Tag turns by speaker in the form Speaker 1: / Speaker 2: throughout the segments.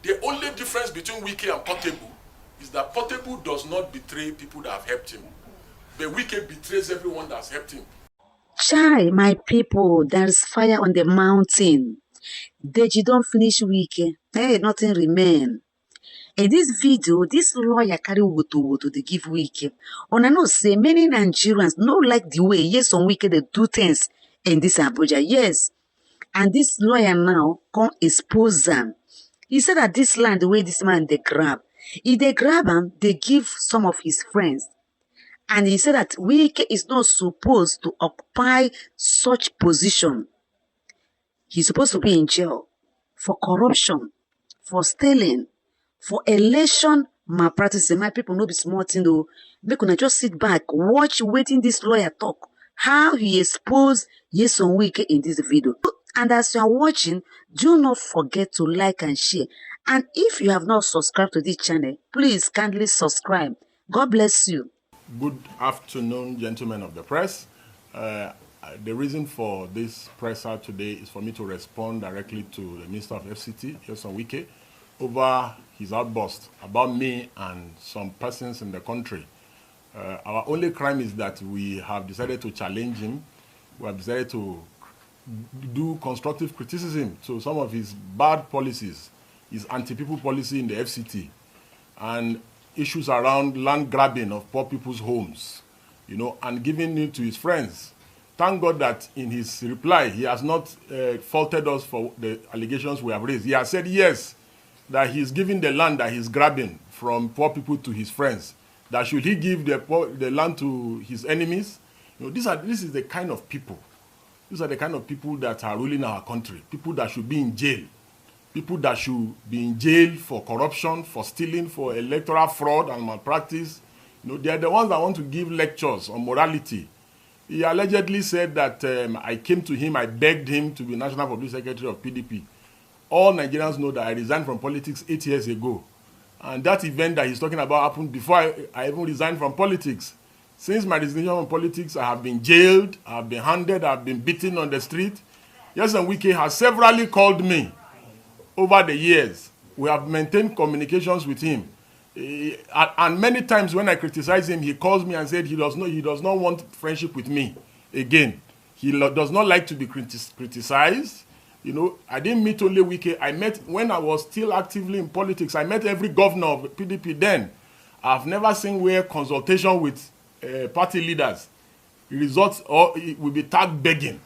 Speaker 1: The only difference between Wike and Portable is that Portable does not betray people that have helped him. But Wike betrays everyone that's helped him.
Speaker 2: Chai, my people, there's fire on the mountain. Deji don't finish Wike. Hey, nothing remain. In this video, this lawyer carry woto they give Wike. And I know say many Nigerians no like the way Nyesom Wike they do things in this Abuja. Yes. And this lawyer now come expose them. He said that this land, the way this man they grab, if they grab him, they give some of his friends. And he said that Wike is not supposed to occupy such position. He's supposed to be in jail for corruption, for stealing, for election malpractice. My people no be small thing though. Make una just sit back, watch waiting this lawyer talk, how he exposed Nyesom Wike in this video. And as you are watching, do not forget to like and share. And if you have not subscribed to this channel, please kindly subscribe. God bless you.
Speaker 1: Good afternoon, gentlemen of the press. The reason for this press out today is for me to respond directly to the Minister of FCT, Nyesom Wike, over his outburst about me and some persons in the country. Our only crime is that we have decided to challenge him. We have decided to do constructive criticism to some of his bad policies, his anti-people policy in the FCT, and issues around land grabbing of poor people's homes, and giving it to his friends. Thank God that in his reply, he has not faulted us for the allegations we have raised. He has said yes, that he's giving the land that he's grabbing from poor people to his friends. That should he give the land to his enemies? This is the kind of people. These are the kind of people that are ruling our country. People that should be in jail. People that should be in jail for corruption, for stealing, for electoral fraud and malpractice. They are the ones that want to give lectures on morality. He allegedly said that I came to him, I begged him to be National Public Secretary of PDP. All Nigerians know that I resigned from politics 8 years ago. And that event that he's talking about happened before I even resigned from politics. Since my resignation from politics, I have been jailed, I have been handed, I have been beaten on the street. Nyesom Wike has severally called me over the years. We have maintained communications with him. And many times when I criticize him, he calls me and said he does not want friendship with me again. He does not like to be criticized. I didn't meet only Wike. I met, when I was still actively in politics, I met every governor of PDP then. I've never seen where consultation with party leaders results or it will be tagged begging.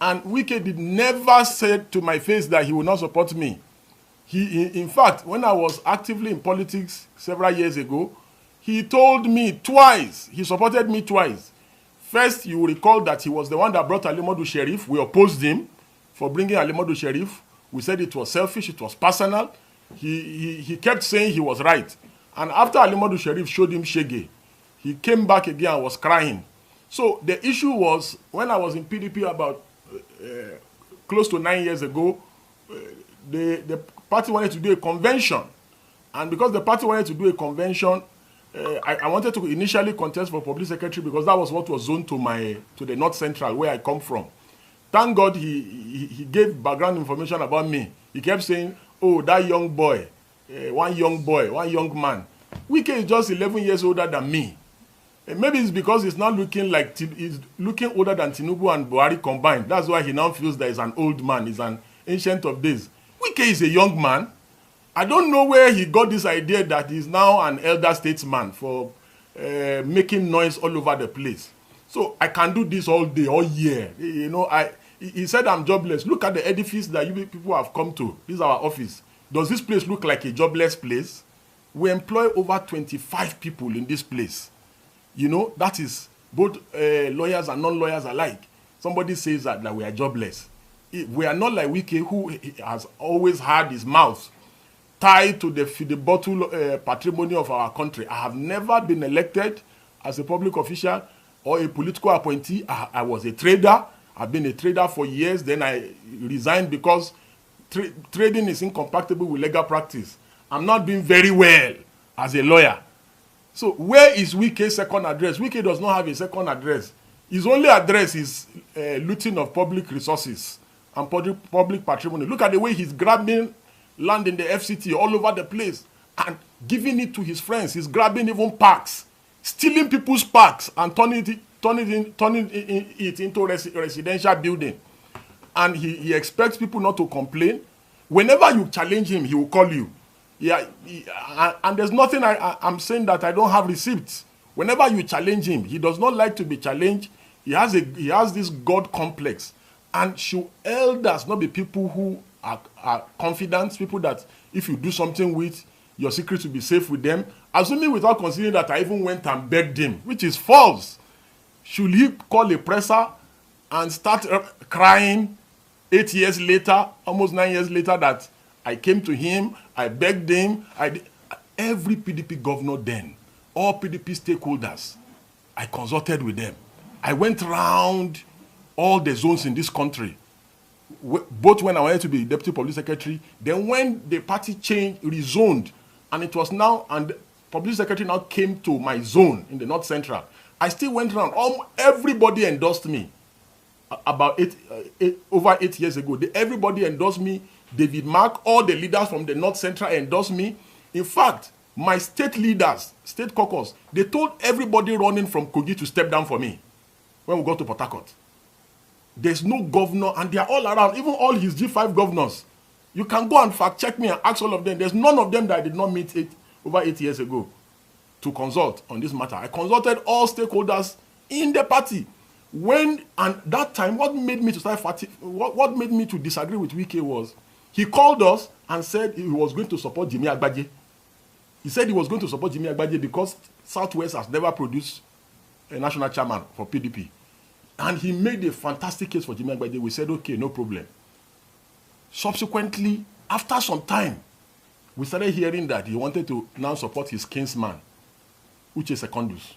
Speaker 1: And Wike did never say to my face that he would not support me. In fact, when I was actively in politics several years ago, he told me twice, he supported me twice. First, you will recall that he was the one that brought Alimodu Sheriff. We opposed him for bringing Alimodu Sheriff. We said it was selfish, it was personal. He kept saying he was right. And after Alimodu Sheriff showed him Shege, he came back again and was crying. So the issue was, when I was in PDP about close to 9 years ago, the party wanted to do a convention. And because the party wanted to do a convention, I wanted to initially contest for public secretary because that was what was zoned to the North Central, where I come from. Thank God he gave background information about me. He kept saying, oh, that young boy, one young man. Wike is just 11 years older than me. And maybe it's because he's not looking like, he's looking older than Tinubu and Buhari combined. That's why he now feels that he's an old man, he's an ancient of days. Wike is a young man. I don't know where he got this idea that he's now an elder statesman for making noise all over the place. So I can do this all day, all year. He said I'm jobless. Look at the edifice that you people have come to. This is our office. Does this place look like a jobless place? We employ over 25 people in this place. That is both lawyers and non-lawyers alike. Somebody says that we are jobless. We are not like Wike, who has always had his mouth tied to the bottle patrimony of our country. I have never been elected as a public official or a political appointee. I was a trader. I've been a trader for years. Then I resigned because trading is incompatible with legal practice. I'm not doing very well as a lawyer. So where is Wike's second address? Wike does not have a second address. His only address is looting of public resources and public patrimony. Look at the way he's grabbing land in the FCT all over the place and giving it to his friends. He's grabbing even parks, stealing people's parks and turning it into residential building. And he expects people not to complain. Whenever you challenge him, he will call you. Yeah, and there's nothing I'm saying that I don't have receipts. Whenever you challenge him, he does not like to be challenged. He has this God complex. And should elders not be people who are confident, people that if you do something with, your secret will be safe with them, assuming without considering that I even went and begged him, which is false. Should he call a presser and start crying 8 years later, almost 9 years later, that I came to him, I begged him, every PDP governor then, all PDP stakeholders, I consulted with them. I went around all the zones in this country, both when I wanted to be deputy public secretary, then when the party changed, rezoned, and it was now, and the public secretary now came to my zone in the North Central. I still went around, everybody endorsed me. About over 8 years ago, everybody endorsed me. David Mark, all the leaders from the North Central endorsed me. In fact, my state leaders, state caucus, they told everybody running from Kogi to step down for me when we got to Port Harcourt. There's no governor, and they are all around, even all his G5 governors. You can go and fact check me and ask all of them. There's none of them that I did not meet over 8 years ago to consult on this matter. I consulted all stakeholders in the party. And that time, what made me to start fighting, what made me to disagree with Wike was, he called us and said he was going to support Jimmy Agbaje. He said he was going to support Jimmy Agbaje because Southwest has never produced a national chairman for PDP. And he made a fantastic case for Jimmy Agbaje. We said, okay, no problem. Subsequently, after some time, we started hearing that he wanted to now support his kinsman, Uche Secondus.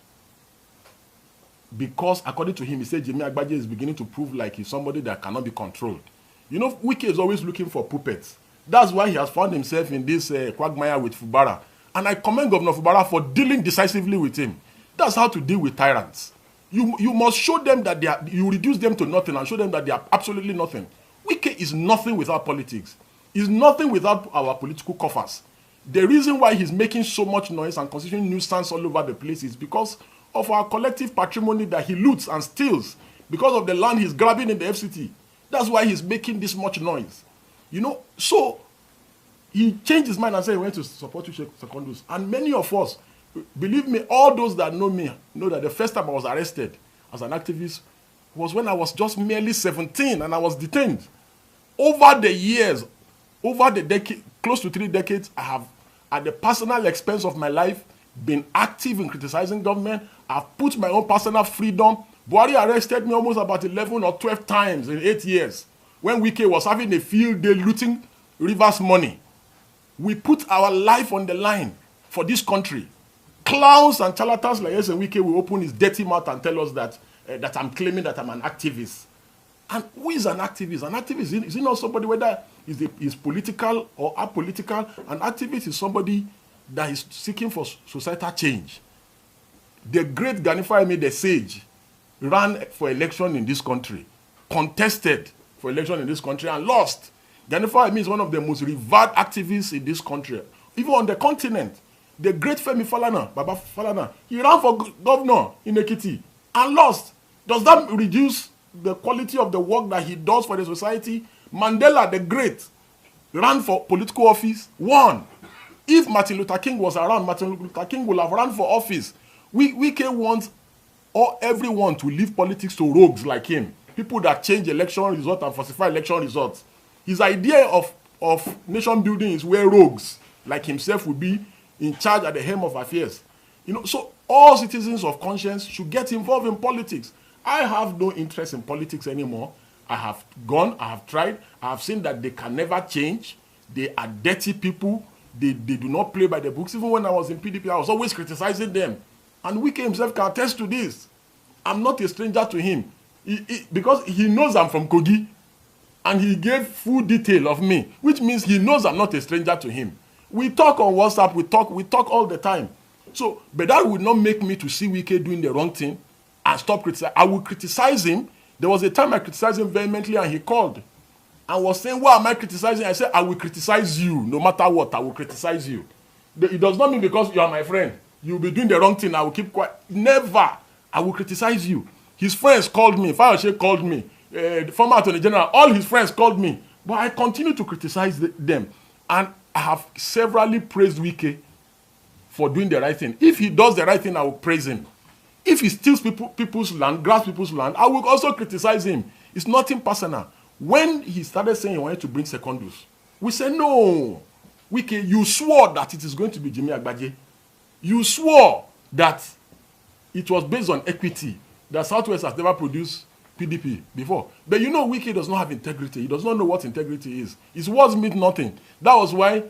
Speaker 1: Because according to him, he said Jimmy Agbaje is beginning to prove like he's somebody that cannot be controlled. You know, Wike is always looking for puppets. That's why he has found himself in this quagmire with Fubara. And I commend Governor Fubara for dealing decisively with him. That's how to deal with tyrants. You must show them that you reduce them to nothing and show them that they are absolutely nothing. Wike is nothing without politics. He's nothing without our political coffers. The reason why he's making so much noise and constituting nuisance all over the place is because of our collective patrimony that he loots and steals, because of the land he's grabbing in the FCT. That's why he's making this much noise. You know, so he changed his mind and said he went to support Uche Secondus. And many of us, believe me, all those that know me, know that the first time I was arrested as an activist was when I was just merely 17 and I was detained. Over the years, over the decade, close to 3 decades, I have, at the personal expense of my life, been active in criticizing government. I've put my own personal freedom. Buhari arrested me almost about 11 or 12 times in 8 years. When Wike was having a field day looting Rivers money. We put our life on the line for this country. Clowns and charlatans like Nyesom Wike will open his dirty mouth and tell us that that I'm claiming that I'm an activist. And who is an activist? An activist is not somebody, whether is political or apolitical. An activist is somebody that is seeking for societal change. The great Gani Fawehinmi, the sage, ran for election in this country, contested for election in this country and lost. Gani Fawehinmi is one of the most revered activists in this country, even on the continent. The great Femi Falana, Baba Falana, he ran for governor in Ekiti and lost. Does that reduce the quality of the work that he does for the society? Mandela, the great, ran for political office, won. If Martin Luther King was around, Martin Luther King would have run for office. Wike wants everyone to leave politics to rogues like him, people that change election results and falsify election results. His idea of nation building is where rogues like himself will be in charge at the helm of affairs. You know, so all citizens of conscience should get involved in politics. I have no interest in politics anymore. I have gone, I have tried, I have seen that they can never change. They are dirty people. They do not play by the books. Even when I was in PDP, I was always criticizing them. And Wike himself can attest to this. I'm not a stranger to him. Because he knows I'm from Kogi. And he gave full detail of me, which means he knows I'm not a stranger to him. We talk on WhatsApp, we talk all the time. So, but that would not make me to see Wike doing the wrong thing and stop criticizing. I will criticize him. There was a time I criticized him vehemently and he called. and was saying, why am I criticizing? I said, I will criticize you. No matter what, I will criticize you. It does not mean because you are my friend, you will be doing the wrong thing, I will keep quiet. Never. I will criticize you. His friends called me. Fayose called me. The former Attorney General, all his friends called me. But I continue to criticize them. And I have severally praised Wike for doing the right thing. If he does the right thing, I will praise him. If he steals people's land, grabs people's land, I will also criticize him. It's nothing personal. When he started saying he wanted to bring secondaries, we said, no, Wike, you swore that it is going to be Jimmy Agbaje. You swore that it was based on equity, that Southwest has never produced PDP before. But you know, Wike does not have integrity. He does not know what integrity is. His words mean nothing. That was why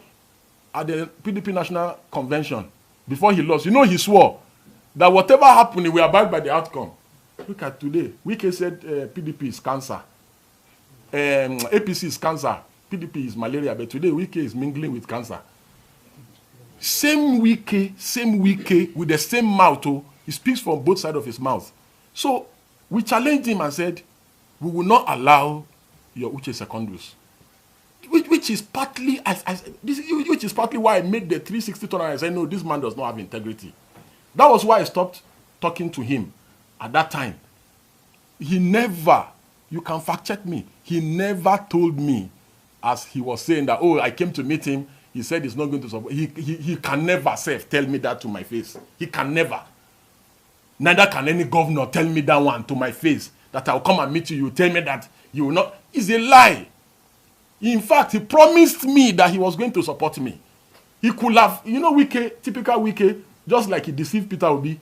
Speaker 1: at the PDP National Convention, before he lost, you know, he swore that whatever happened, he will abide by the outcome. Look at today. Wike said PDP is cancer. APC is cancer. PDP is malaria. But today, Wike is mingling with cancer. Same Wike with the same mouth. Oh, he speaks from both sides of his mouth. So we challenged him and said, we will not allow your Uche secondaries. Which is partly why I made the 360 turn and I said, no, this man does not have integrity. That was why I stopped talking to him at that time. He never, you can fact check me, he never told me, as he was saying that, oh, I came to meet him, he said he's not going to support. He can never tell me that to my face. He can never. Neither can any governor tell me that one to my face, that I'll come and meet you, you tell me that you will not. It's a lie. In fact, he promised me that he was going to support me. He could have, you know, Wike, typical Wike, just like he deceived Peter Obi.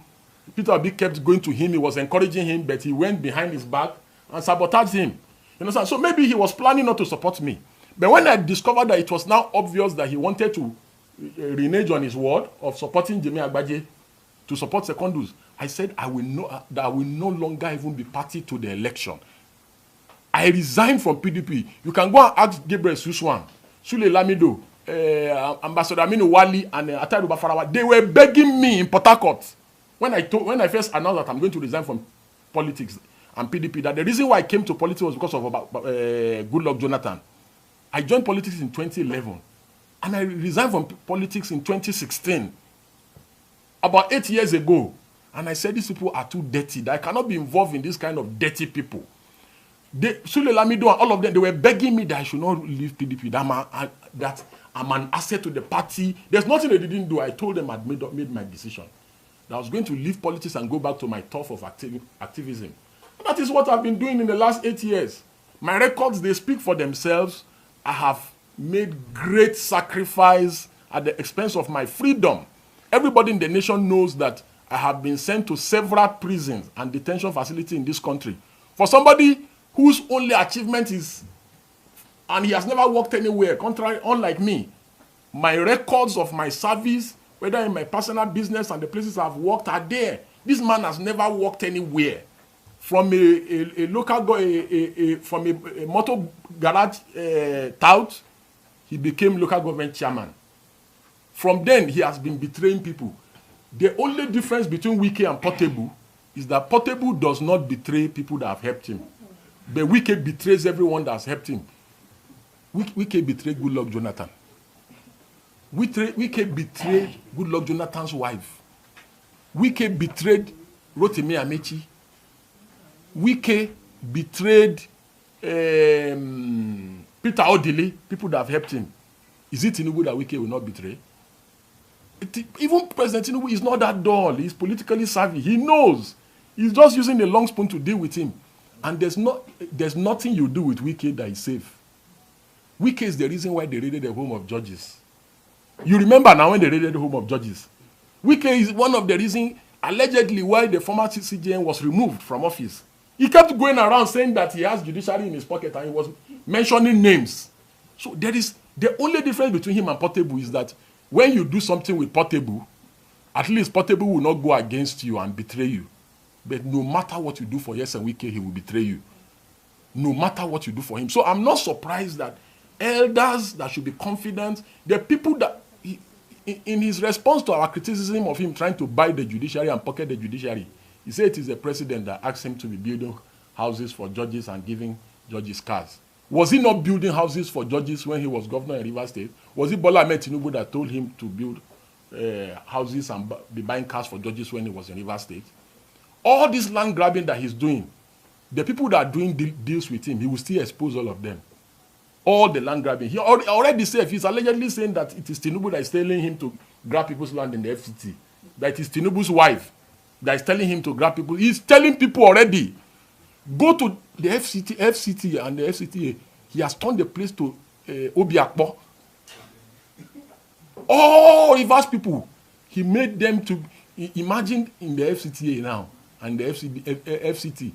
Speaker 1: Peter Obi kept going to him, he was encouraging him, but he went behind his back and sabotaged him. You understand? So maybe he was planning not to support me. But when I discovered that it was now obvious that he wanted to renege on his word of supporting Jimmy Agbaje to support Secondus, I said I will no longer even be party to the election. I resigned from PDP. You can go and ask Gabriel Suswan, Sule Lamido, Ambassador Aminu Wali, and Atairu Bafarawa. They were begging me in Port Harcourt when I first announced that I'm going to resign from politics and PDP. That the reason why I came to politics was because of Goodluck Jonathan. I joined politics in 2011, and I resigned from politics in 2016, about 8 years ago. And I said, these people are too dirty, that I cannot be involved in this kind of dirty people. Sule Lamido and all of them, they were begging me that I should not leave PDP, that I'm an asset to the party. There's nothing they didn't do. I told them I'd made my decision, that I was going to leave politics and go back to my turf of activism. That is what I've been doing in the last 8 years. My records, they speak for themselves. I have made great sacrifice at the expense of my freedom. Everybody in the nation knows that I have been sent to several prisons and detention facilities in this country. For somebody whose only achievement is, and he has never worked anywhere, unlike me, my records of my service, whether in my personal business and the places I've worked, are there. This man has never worked anywhere. From a local from a motor garage tout, he became local government chairman. From then, he has been betraying people. The only difference between Wike and Portable is that Portable does not betray people that have helped him. But Wike betrays everyone that has helped him. Wike betrayed Goodluck Jonathan. Wike betrayed Goodluck Jonathan's wife. Wike betrayed Rotimi Amechi. Wike betrayed Peter Odili, people that have helped him. Is it Tinubu that Wike will not betray? Even President Tinubu is not that dull. He's politically savvy. He knows. He's just using the long spoon to deal with him. And there's nothing you do with Wike that is safe. Wike is the reason why they raided the home of judges. You remember now when they raided the home of judges. Wike is one of the reasons, allegedly, why the former CJN was removed from office. He kept going around saying that he has judiciary in his pocket and he was mentioning names. So there is the only difference between him and Portable is that when you do something with Portable, at least Portable will not go against you and betray you. But no matter what you do for Nyesom Wike, he will betray you. No matter what you do for him. So I'm not surprised that elders that should be confident, the people that, in his response to our criticism of him trying to buy the judiciary and pocket the judiciary, he said it is the president that asked him to be building houses for judges and giving judges cars. Was he not building houses for judges when he was governor in Rivers State? Was it Bola Ahmed Tinubu that told him to build houses and be buying cars for judges when he was in Rivers State? All this land grabbing that he's doing, the people that are doing deals with him, he will still expose all of them. All the land grabbing. He already said, he's allegedly saying that it is Tinubu that is telling him to grab people's land in the FCT. That it is Tinubu's wife that is telling him to grab people. He's telling people already. Go to the FCT and the FCTA. He has turned the place to Obiakpo. All Rivers people, he made them to imagine in the FCTA now and the FCT.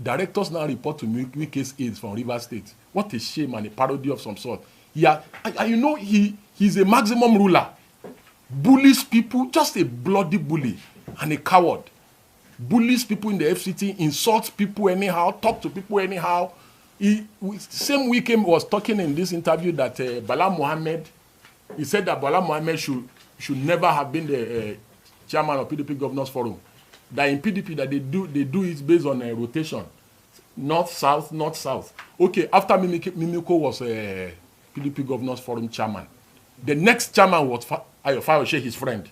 Speaker 1: Directors now report to Wike's aides from Rivers State. What a shame and a parody of some sort. He's a maximum ruler. Bullies people, just a bloody bully and a coward. Bullies people in the FCT, insults people anyhow, talk to people anyhow. Same Wike was talking in this interview that Bala Mohammed, he said that Bala Mohammed should never have been the chairman of PDP Governors Forum. That in PDP that they do it based on a rotation, north south. Okay, after Mimiko was PDP Governors Forum chairman, the next chairman was Ayofayoshe, his friend.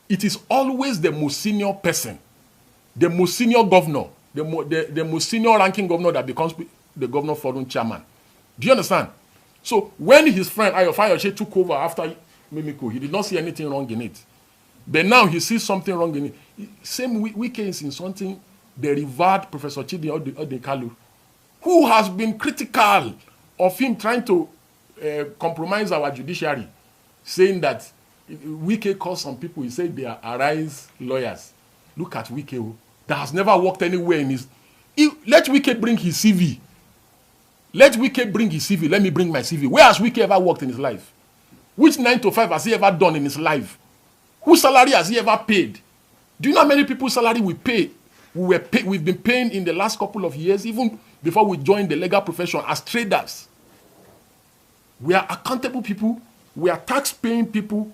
Speaker 1: It is always the most senior person, the most senior governor, the most senior ranking governor that becomes the Governor Forum chairman. Do you understand? So when his friend Ayofayoshe took over after Mimiko, he did not see anything wrong in it. But now he sees something wrong in it. Same Wike is insulting the revered Professor Chidi Odekalu, who has been critical of him trying to compromise our judiciary, saying that Wike calls some people, he said they are Arise lawyers. Look at Wike, that has never worked anywhere in his... Let Wike bring his CV. Let Wike bring his CV. Let me bring my CV. Where has Wike ever worked in his life? Which 9 to 5 has he ever done in his life? Whose salary has he ever paid? Do you know how many people's salary we pay? We've been paying in the last couple of years, even before we joined the legal profession as traders. We are accountable people. We are tax-paying people.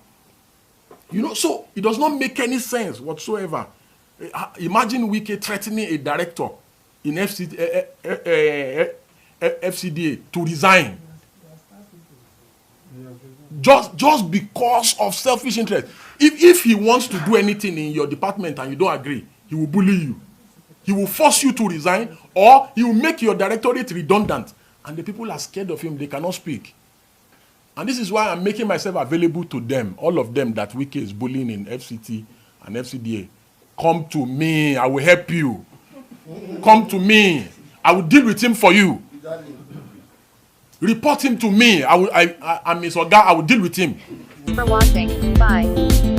Speaker 1: You know, so it does not make any sense whatsoever. Imagine Wike threatening a director in FCDA to resign. Just because of selfish interest. If he wants to do anything in your department and you don't agree, he will bully you. He will force you to resign, or he will make your directorate redundant. And the people are scared of him. They cannot speak. And this is why I'm making myself available to them, all of them that Wike is bullying in FCT and FCDA. Come to me. I will help you. Come to me. I will deal with him for you. Report him to me. I'm his Oga. I will deal with him.
Speaker 3: For watching. Bye.